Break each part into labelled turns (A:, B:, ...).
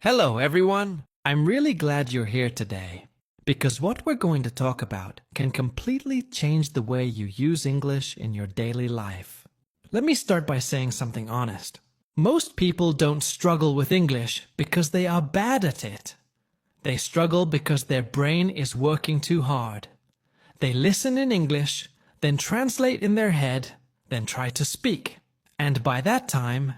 A: Hello, everyone. I'm really glad you're here today because what we're going to talk about can completely change the way you use English in your daily life. Let me start by saying something honest. Most people don't struggle with English because they are bad at it. They struggle because their brain is working too hard. They listen in English, then translate in their head, then try to speak. And by that time,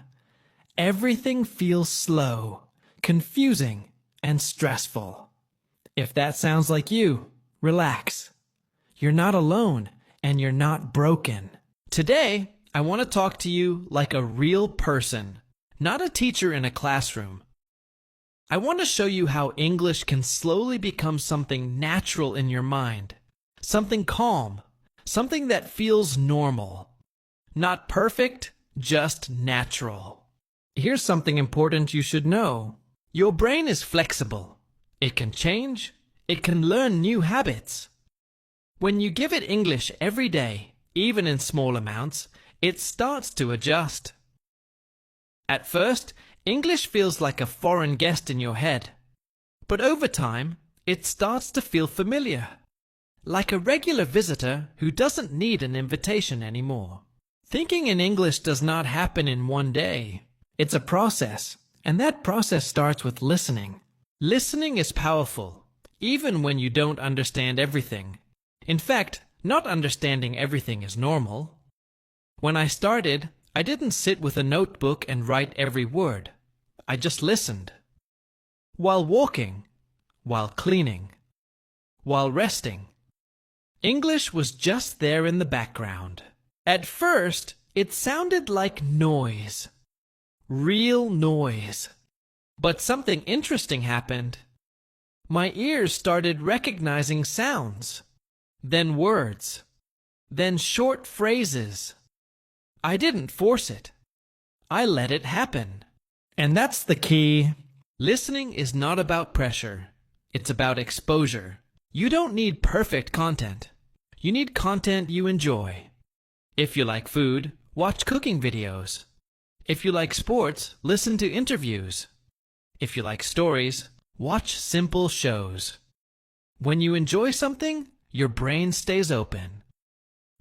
A: everything feels slow, confusing, and stressful. If that sounds like you, relax. You're not alone, and you're not broken. Today, I want to talk to you like a real person, not a teacher in a classroom. I want to show you how English can slowly become something natural in your mind, something calm, something that feels normal. Not perfect, just natural. Here's something important you should know. Your brain is flexible. It can change. It can learn new habits. When you give it English every day, even in small amounts, it starts to adjust. At first, English feels like a foreign guest in your head. But over time, it starts to feel familiar, like a regular visitor who doesn't need an invitation anymore. Thinking in English does not happen in one day. It's a process, and that process starts with listening. Listening is powerful, even when you don't understand everything. In fact, not understanding everything is normal. When I started, I didn't sit with a notebook and write every word. I just listened. While walking, while cleaning, while resting. English was just there in the background. At first, it sounded like noise. Real noise. But something interesting happened. My ears started recognizing sounds, then words, then short phrases. I didn't force it. I let it happen. And that's the key. Listening is not about pressure. It's about exposure. You don't need perfect content. You need content you enjoy. If you like food, watch cooking videos. If you like sports, listen to interviews. If you like stories, watch simple shows. When you enjoy something, your brain stays open.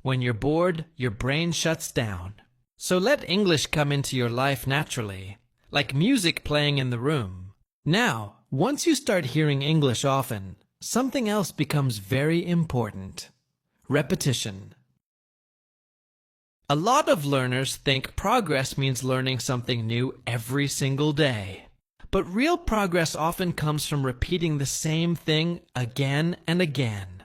A: When you're bored, your brain shuts down. So let English come into your life naturally, like music playing in the room. Now, once you start hearing English often, something else becomes very important. Repetition. A lot of learners think progress means learning something new every single day. But real progress often comes from repeating the same thing again and again.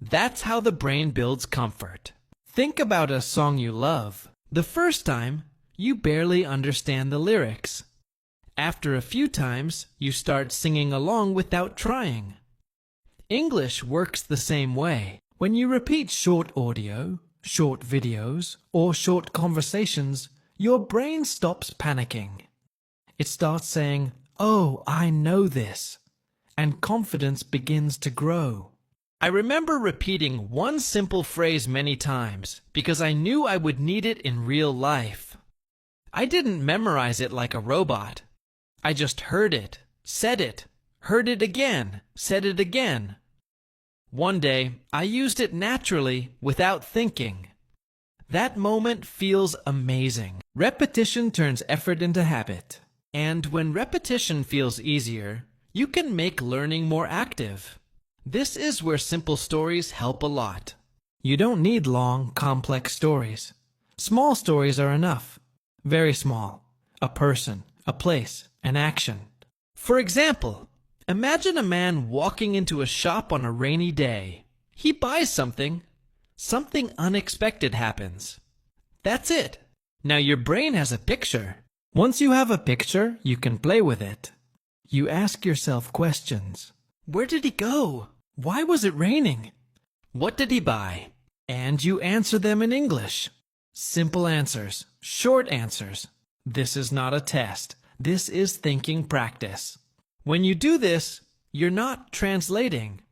A: That's how the brain builds comfort. Think about a song you love. The first time, you barely understand the lyrics. After a few times, you start singing along without trying. English works the same way. When you repeat short audio, short videos, or short conversations, your brain stops panicking. It starts saying, "Oh, I know this," and confidence begins to grow. I remember repeating one simple phrase many times because I knew I would need it in real life. I didn't memorize it like a robot. I just heard it, said it, heard it again, said it again. One day, I used it naturally without thinking. That moment feels amazing. Repetition turns effort into habit. And when repetition feels easier, you can make learning more active. This is where simple stories help a lot. You don't need long, complex stories. Small stories are enough. Very small. A person, a place, an action. For example, imagine a man walking into a shop on a rainy day. He buys something. Something unexpected happens. That's it. Now your brain has a picture. Once you have a picture, you can play with it. You ask yourself questions. Where did he go? Why was it raining? What did he buy? And you answer them in English. Simple answers, short answers. This is not a test. This is thinking practice. When you do this, you're not translating.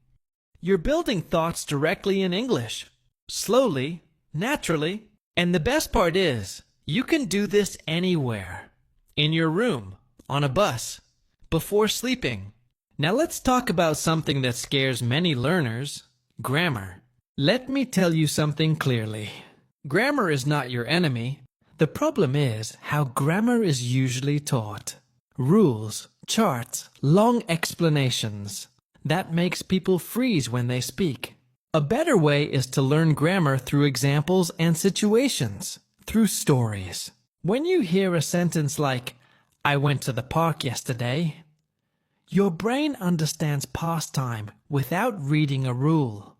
A: You're building thoughts directly in English. Slowly, naturally. And the best part is, you can do this anywhere. In your room, on a bus, before sleeping. Now let's talk about something that scares many learners, grammar. Let me tell you something clearly. Grammar is not your enemy. The problem is how grammar is usually taught. Rules, charts, long explanations. That makes people freeze when they speak. A better way is to learn grammar through examples and situations, through stories. When you hear a sentence like, "I went to the park yesterday," your brain understands past time without reading a rule.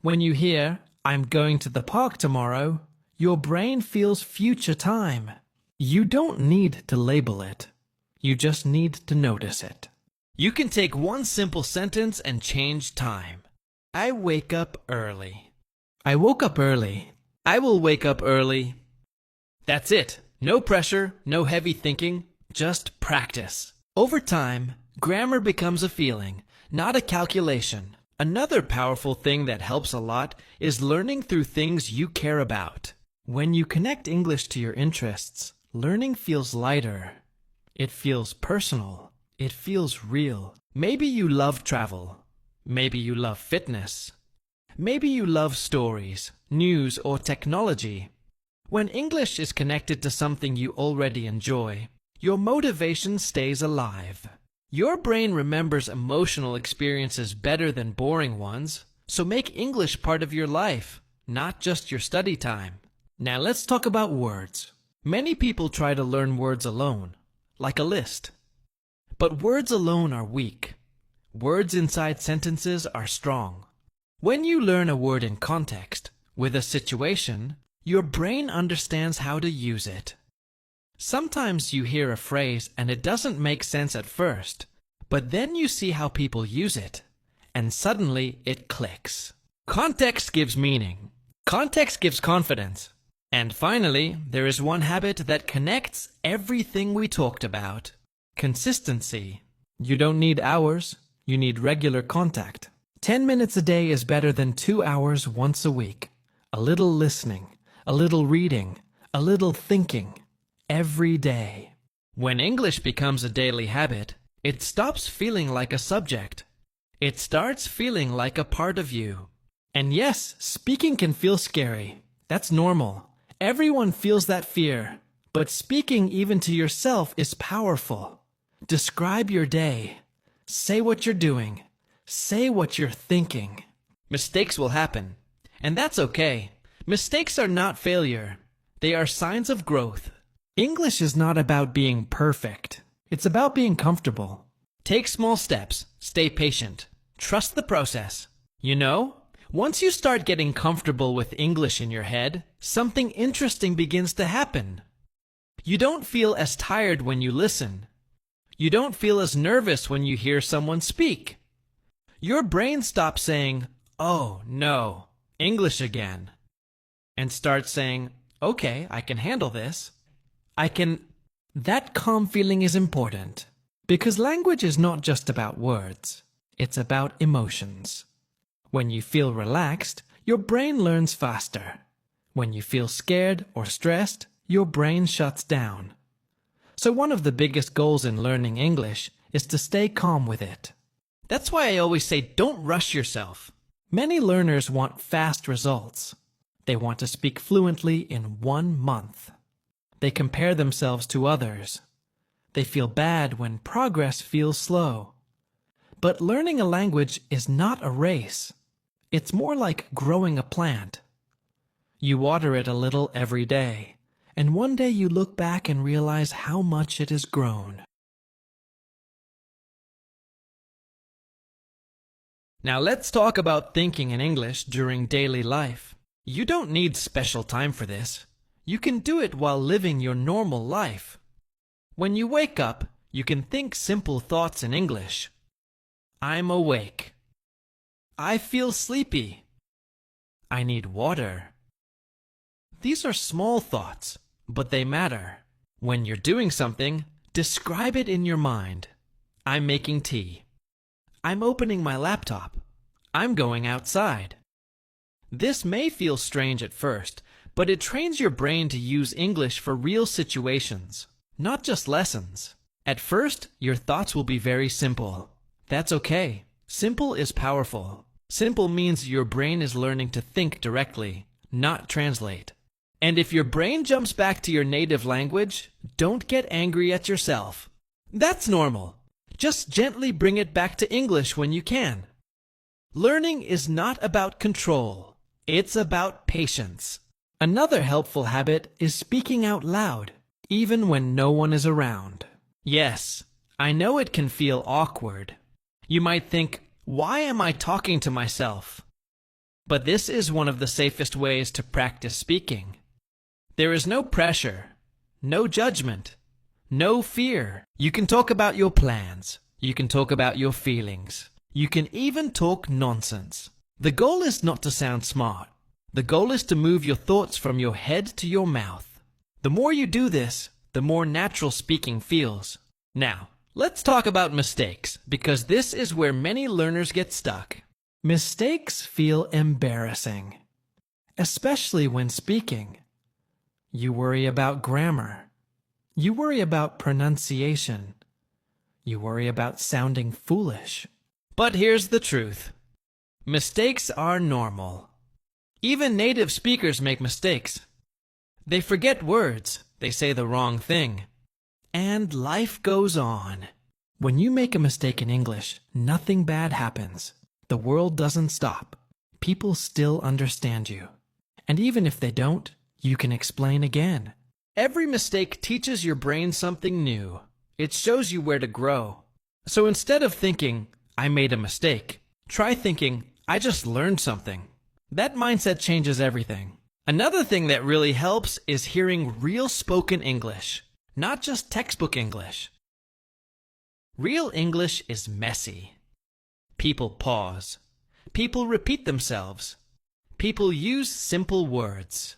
A: When you hear, "I'm going to the park tomorrow," your brain feels future time. You don't need to label it. You just need to notice it. You can take one simple sentence and change time. I wake up early. I woke up early. I will wake up early. That's it. No pressure, no heavy thinking, just practice. Over time, grammar becomes a feeling, not a calculation. Another powerful thing that helps a lot is learning through things you care about. When you connect English to your interests, learning feels lighter. It feels personal. It feels real. Maybe you love travel. Maybe you love fitness. Maybe you love stories, news, or technology. When English is connected to something you already enjoy, your motivation stays alive. Your brain remembers emotional experiences better than boring ones, so make English part of your life, not just your study time. Now let's talk about words. Many people try to learn words alone, like a list. But words alone are weak. Words inside sentences are strong. When you learn a word in context, with a situation, your brain understands how to use it. Sometimes you hear a phrase and it doesn't make sense at first, but then you see how people use it, and suddenly it clicks. Context gives meaning. Context gives confidence. And finally, there is one habit that connects everything we talked about. Consistency. You don't need hours, you need regular contact. 10 minutes a day is better than 2 hours once a week. A little listening, a little reading, a little thinking. Every day. When English becomes a daily habit, it stops feeling like a subject. It starts feeling like a part of you. And yes, speaking can feel scary. That's normal. Everyone feels that fear. But speaking even to yourself is powerful. Describe your day. Say what you're doing. Say what you're thinking. Mistakes will happen. And that's okay. Mistakes are not failure. They are signs of growth. English is not about being perfect. It's about being comfortable. Take small steps. Stay patient. Trust the process. You know, once you start getting comfortable with English in your head, something interesting begins to happen. You don't feel as tired when you listen. You don't feel as nervous when you hear someone speak. Your brain stops saying, "Oh, no, English again," and starts saying, "Okay, I can handle this. That calm feeling is important, because language is not just about words. It's about emotions. When you feel relaxed, your brain learns faster. When you feel scared or stressed, your brain shuts down. So one of the biggest goals in learning English is to stay calm with it. That's why I always say don't rush yourself. Many learners want fast results. They want to speak fluently in 1 month. They compare themselves to others. They feel bad when progress feels slow. But learning a language is not a race. It's more like growing a plant. You water it a little every day, and one day you look back and realize how much it has grown. Now let's talk about thinking in English during daily life. You don't need special time for this. You can do it while living your normal life. When you wake up, you can think simple thoughts in English. I'm awake. I feel sleepy. I need water. These are small thoughts, but they matter. When you're doing something, describe it in your mind. I'm making tea. I'm opening my laptop. I'm going outside. This may feel strange at first, but it trains your brain to use English for real situations, not just lessons. At first, your thoughts will be very simple. That's okay. Simple is powerful. Simple means your brain is learning to think directly, not translate. And if your brain jumps back to your native language, don't get angry at yourself. That's normal. Just gently bring it back to English when you can. Learning is not about control. It's about patience. Another helpful habit is speaking out loud, even when no one is around. Yes, I know it can feel awkward. You might think, why am I talking to myself? But this is one of the safest ways to practice speaking. There is no pressure, no judgment, no fear. You can talk about your plans. You can talk about your feelings. You can even talk nonsense. The goal is not to sound smart. The goal is to move your thoughts from your head to your mouth. The more you do this, the more natural speaking feels. Now, let's talk about mistakes, because this is where many learners get stuck. Mistakes feel embarrassing, especially when speaking. You worry about grammar. You worry about pronunciation. You worry about sounding foolish. But here's the truth. Mistakes are normal. Even native speakers make mistakes. They forget words. They say the wrong thing. And life goes on. When you make a mistake in English, nothing bad happens. The world doesn't stop. People still understand you. And even if they don't, you can explain again. Every mistake teaches your brain something new. It shows you where to grow. So instead of thinking, I made a mistake, try thinking, I just learned something. That mindset changes everything. Another thing that really helps is hearing real spoken English, not just textbook English. Real English is messy. People pause. People repeat themselves. People use simple words.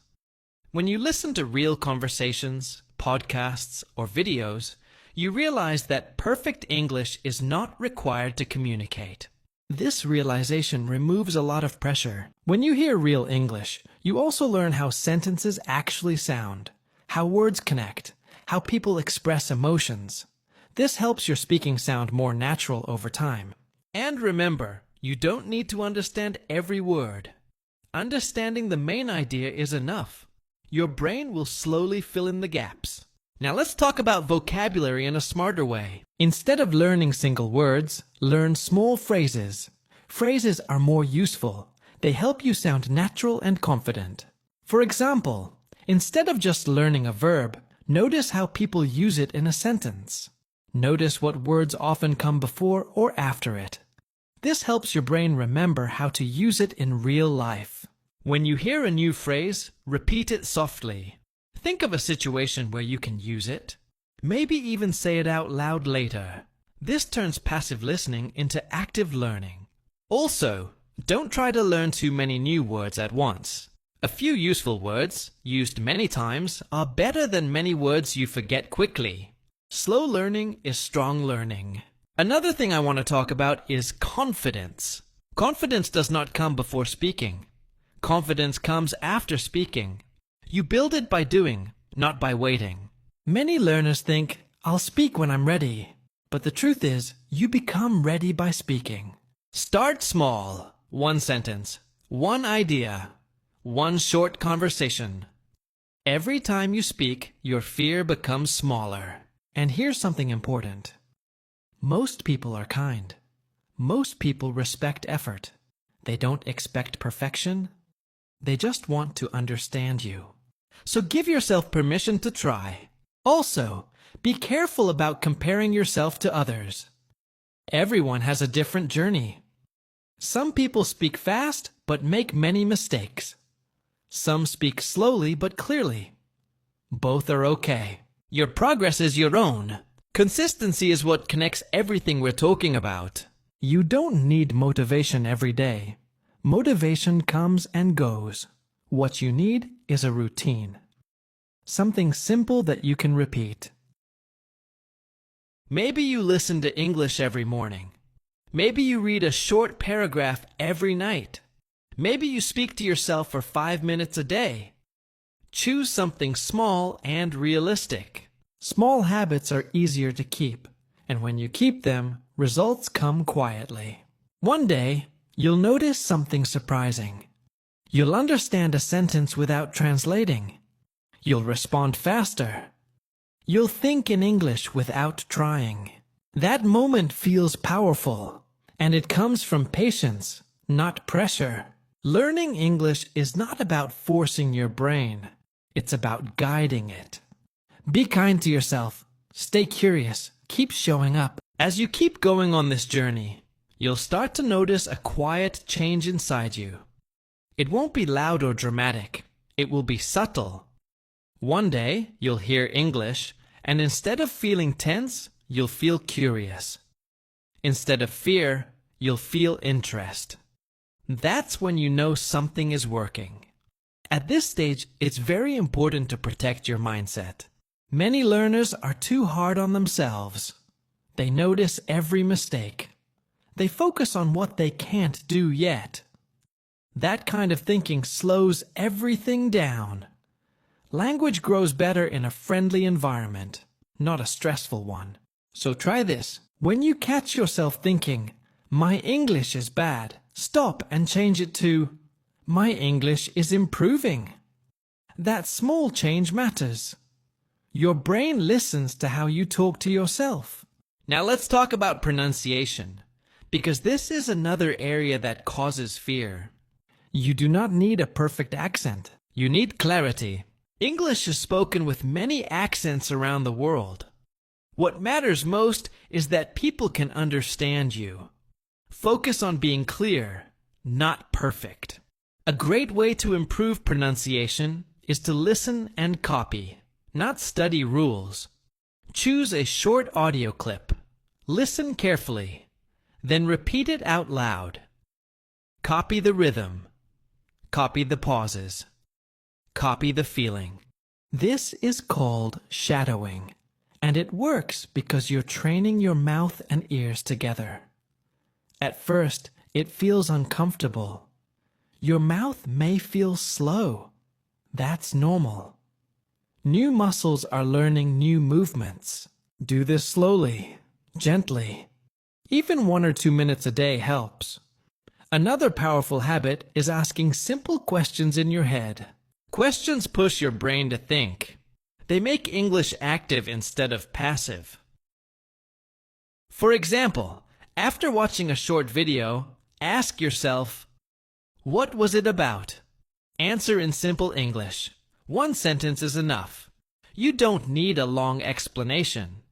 A: When you listen to real conversations, podcasts, or videos, you realize that perfect English is not required to communicate. This realization removes a lot of pressure. When you hear real English, you also learn how sentences actually sound, how words connect, how people express emotions. This helps your speaking sound more natural over time. And remember, you don't need to understand every word. Understanding the main idea is enough. Your brain will slowly fill in the gaps. Now let's talk about vocabulary in a smarter way. Instead of learning single words, learn small phrases. Phrases are more useful. They help you sound natural and confident. For example, instead of just learning a verb, notice how people use it in a sentence. Notice what words often come before or after it. This helps your brain remember how to use it in real life. When you hear a new phrase, repeat it softly. Think of a situation where you can use it. Maybe even say it out loud later. This turns passive listening into active learning. Also, don't try to learn too many new words at once. A few useful words, used many times, are better than many words you forget quickly. Slow learning is strong learning. Another thing I want to talk about is confidence. Confidence does not come before speaking. Confidence comes after speaking. You build it by doing, not by waiting. Many learners think, I'll speak when I'm ready. But the truth is, you become ready by speaking. Start small. One sentence, one idea, one short conversation. Every time you speak, your fear becomes smaller. And here's something important. Most people are kind. Most people respect effort. They don't expect perfection. They just want to understand you. So give yourself permission to try. Also, be careful about comparing yourself to others. Everyone has a different journey. Some people speak fast but make many mistakes. Some speak slowly but clearly. Both are okay. Your progress is your own. Consistency is what connects everything we're talking about. You don't need motivation every day. Motivation comes and goes. What you need is a routine. Something simple that you can repeat. Maybe you listen to English every morning. Maybe you read a short paragraph every night. Maybe you speak to yourself for 5 minutes a day. Choose something small and realistic. Small habits are easier to keep, and when you keep them, results come quietly. One day, you'll notice something surprising. You'll understand a sentence without translating. You'll respond faster. You'll think in English without trying. That moment feels powerful, and it comes from patience, not pressure. Learning English is not about forcing your brain. It's about guiding it. Be kind to yourself. Stay curious. Keep showing up. As you keep going on this journey, you'll start to notice a quiet change inside you. It won't be loud or dramatic. It will be subtle. One day, you'll hear English, and instead of feeling tense, you'll feel curious. Instead of fear, you'll feel interest. That's when you know something is working. At this stage, it's very important to protect your mindset. Many learners are too hard on themselves. They notice every mistake. They focus on what they can't do yet. That kind of thinking slows everything down. Language grows better in a friendly environment, not a stressful one. So try this. When you catch yourself thinking, "My English is bad," stop and change it to, "My English is improving." That small change matters. Your brain listens to how you talk to yourself. Now let's talk about pronunciation, because this is another area that causes fear. You do not need a perfect accent. You need clarity. English is spoken with many accents around the world. What matters most is that people can understand you. Focus on being clear, not perfect. A great way to improve pronunciation is to listen and copy, not study rules. Choose a short audio clip. Listen carefully, then repeat it out loud. Copy the rhythm. Copy the pauses. Copy the feeling. This is called shadowing, and it works because you're training your mouth and ears together. At first, it feels uncomfortable. Your mouth may feel slow. That's normal. New muscles are learning new movements. Do this slowly, gently. Even 1 or 2 minutes a day helps. Another powerful habit is asking simple questions in your head. Questions push your brain to think. They make English active instead of passive. For example, after watching a short video, ask yourself, "What was it about?" Answer in simple English. 1 sentence is enough. You don't need a long explanation.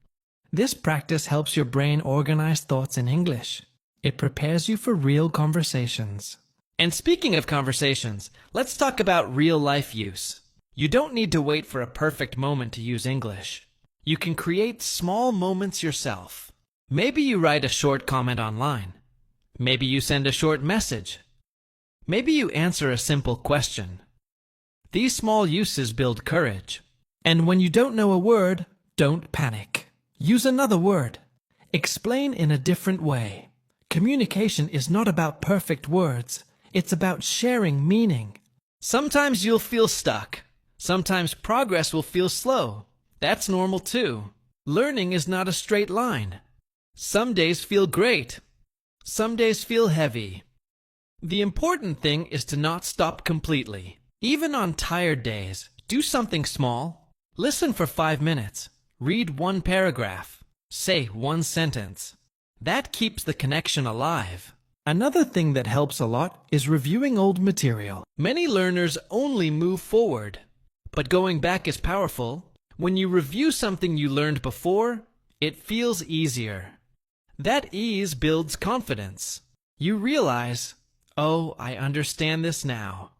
A: This practice helps your brain organize thoughts in English. It prepares you for real conversations. And speaking of conversations, let's talk about real-life use. You don't need to wait for a perfect moment to use English. You can create small moments yourself. Maybe you write a short comment online. Maybe you send a short message. Maybe you answer a simple question. These small uses build courage. And when you don't know a word, don't panic. Use another word. Explain in a different way. Communication is not about perfect words. It's about sharing meaning. Sometimes you'll feel stuck. Sometimes progress will feel slow. That's normal too. Learning is not a straight line. Some days feel great. Some days feel heavy. The important thing is to not stop completely. Even on tired days, do something small. Listen for 5 minutes. Read 1 paragraph. Say 1 sentence. That keeps the connection alive. Another thing that helps a lot is reviewing old material. Many learners only move forward, but going back is powerful. When you review something you learned before, it feels easier. That ease builds confidence. You realize, "Oh, I understand this now."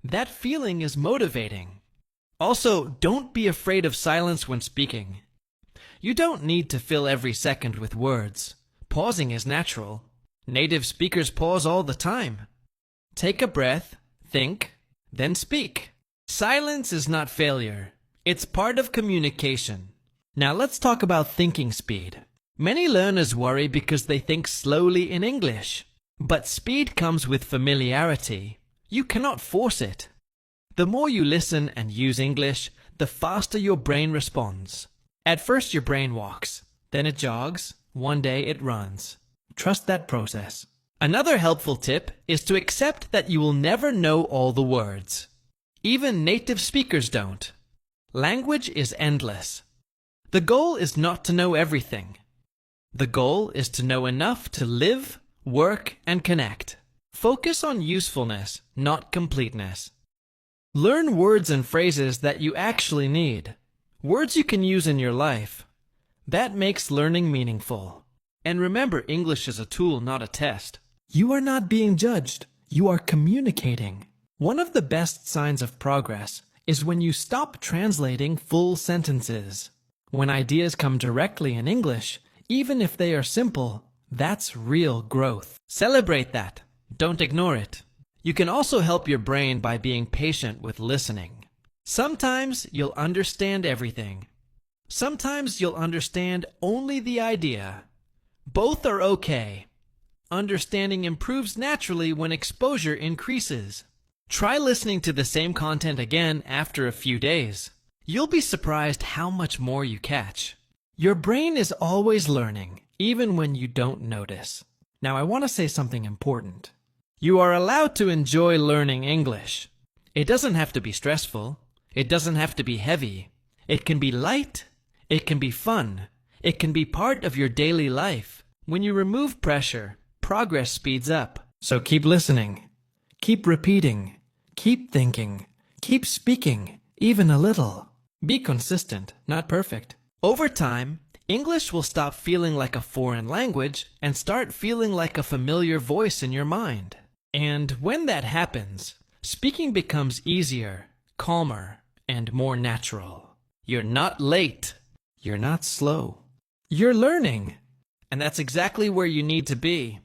A: That feeling is motivating. Also, don't be afraid of silence when speaking. You don't need to fill every second with words. Pausing is natural. Native speakers pause all the time. Take a breath, think, then speak. Silence is not failure. It's part of communication. Now let's talk about thinking speed. Many learners worry because they think slowly in English. But speed comes with familiarity. You cannot force it. The more you listen and use English, the faster your brain responds. At first your brain walks, then it jogs, one day it runs. Trust that process. Another helpful tip is to accept that you will never know all the words. Even native speakers don't. Language is endless. The goal is not to know everything. The goal is to know enough to live, work, and connect. Focus on usefulness, not completeness. Learn words and phrases that you actually need. Words you can use in your life. That makes learning meaningful. And remember, English is a tool, not a test. You are not being judged. You are communicating. One of the best signs of progress is when you stop translating full sentences. When ideas come directly in English, even if they are simple, that's real growth. Celebrate that. Don't ignore it. You can also help your brain by being patient with listening. Sometimes you'll understand everything. Sometimes you'll understand only the idea. Both are okay. Understanding improves naturally when exposure increases. Try listening to the same content again after a few days. You'll be surprised how much more you catch. Your brain is always learning, even when you don't notice. Now I want to say something important. You are allowed to enjoy learning English. It doesn't have to be stressful. It doesn't have to be heavy. It can be light. It can be fun. It can be part of your daily life. When you remove pressure, progress speeds up. So keep listening. Keep repeating. Keep thinking. Keep speaking, even a little. Be consistent, not perfect. Over time, English will stop feeling like a foreign language and start feeling like a familiar voice in your mind. And when that happens, speaking becomes easier, calmer, and more natural. You're not late. You're not slow. You're learning. And that's exactly where you need to be.